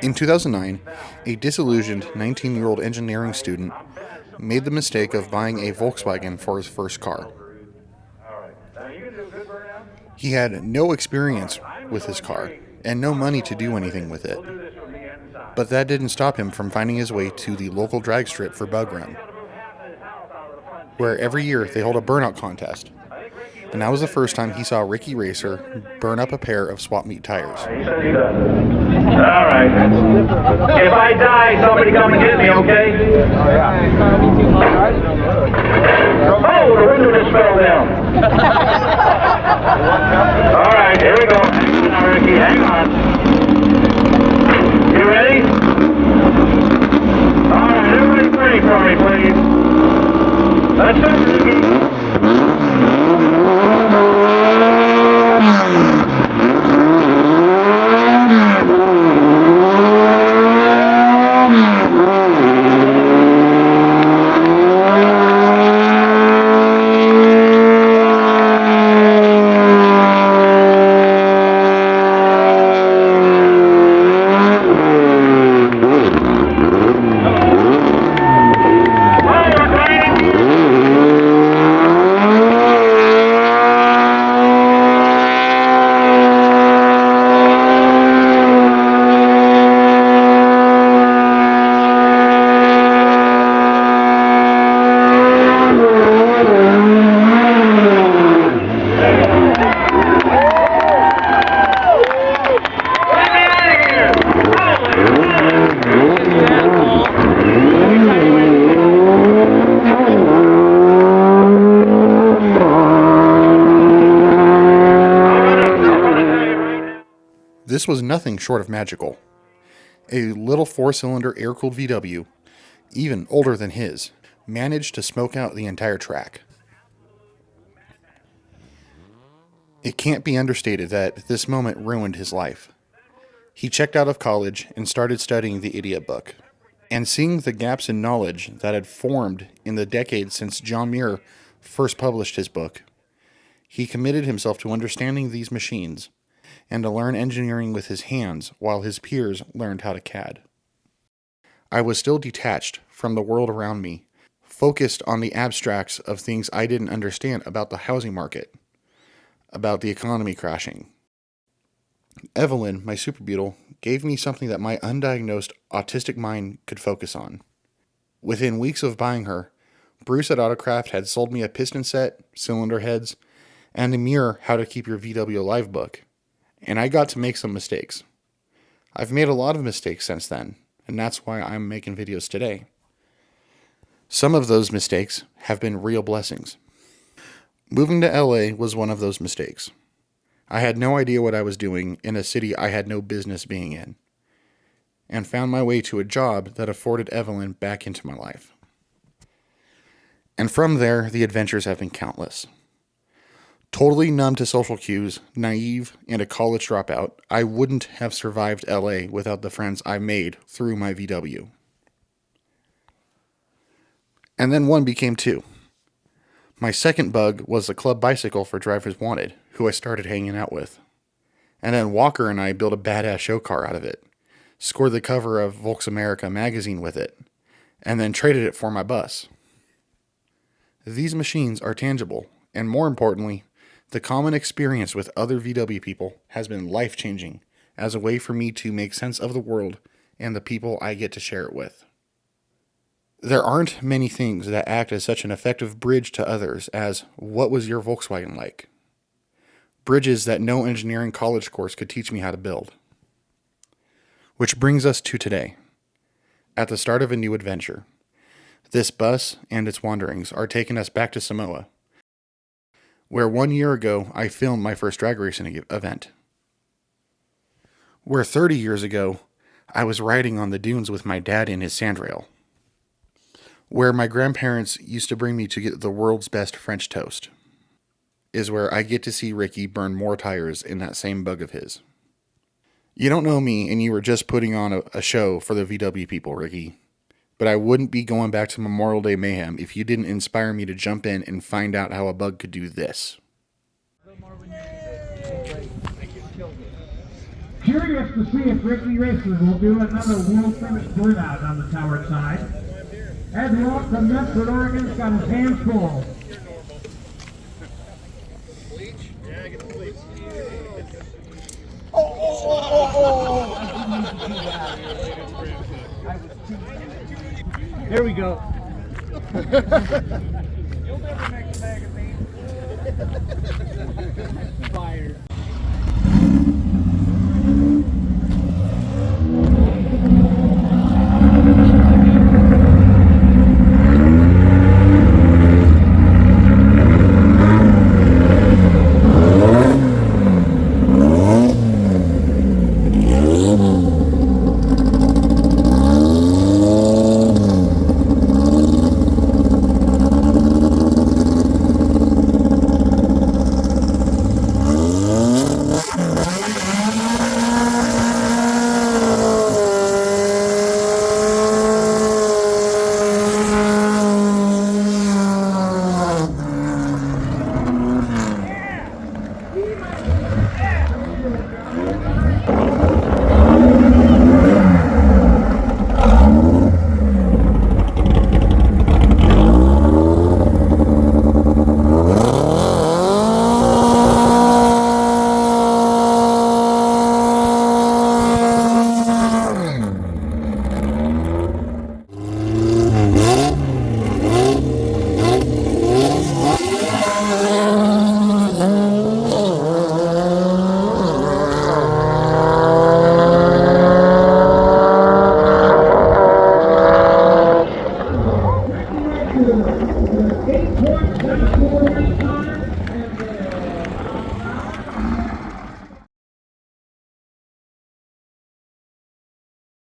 In 2009, a disillusioned 19-year-old engineering student made the mistake of buying a Volkswagen for his first car. He had no experience with his car and no money to do anything with it. But that didn't stop him from finding his way to the local drag strip for Bug Run, where every year they hold a burnout contest. And that was the first time he saw Ricky Racer burn up a pair of swap meet tires. He says he doesn't. All right. If I die, somebody come and get me, okay? Oh, yeah. Oh, the window just fell down. All right, here we go. Hang on, Ricky, hang on. You ready? All right, everybody pray for me, please. That's it, Ricky. This was nothing short of magical. A little four-cylinder air-cooled VW, even older than his, managed to smoke out the entire track. It can't be understated that this moment ruined his life. He checked out of college and started studying the idiot book. And seeing the gaps in knowledge that had formed in the decades since John Muir first published his book, he committed himself to understanding these machines and to learn engineering with his hands while his peers learned how to CAD. I was still detached from the world around me, focused on the abstracts of things I didn't understand about the housing market, about the economy crashing. Evelyn, my super beetle, gave me something that my undiagnosed autistic mind could focus on. Within weeks of buying her, Bruce at Autocraft had sold me a piston set, cylinder heads, and a mirror How to Keep Your VW Alive book. And I got to make some mistakes. I've made a lot of mistakes since then, and that's why I'm making videos today. Some of those mistakes have been real blessings. Moving to LA was one of those mistakes. I had no idea what I was doing in a city I had no business being in, and found my way to a job that afforded Evelyn back into my life. And from there, the adventures have been countless. Totally numb to social cues, naive, and a college dropout, I wouldn't have survived LA without the friends I made through my VW. And then one became two. My second bug was a club bicycle for Drivers Wanted, who I started hanging out with. And then Walker and I built a badass show car out of it, scored the cover of Volks America magazine with it, and then traded it for my bus. These machines are tangible, and more importantly, the common experience with other VW people has been life-changing as a way for me to make sense of the world and the people I get to share it with. There aren't many things that act as such an effective bridge to others as what was your Volkswagen like? Bridges that no engineering college course could teach me how to build. Which brings us to today, at the start of a new adventure. This bus and its wanderings are taking us back to Samoa, where 1 year ago I filmed my first drag racing event. Where 30 years ago I was riding on the dunes with my dad in his sandrail. Where my grandparents used to bring me to get the world's best French toast. Is where I get to see Ricky burn more tires in that same bug of his. You don't know me and you were just putting on a show for the VW people, Ricky. But I wouldn't be going back to Memorial Day Mayhem if you didn't inspire me to jump in and find out how a bug could do this. Here curious to see if Ricky Racer will do another world famous burnout on the tower side. Ed Walt from Medford, Oregon's got his hands full. There we go. You'll never make the magazine. Fired.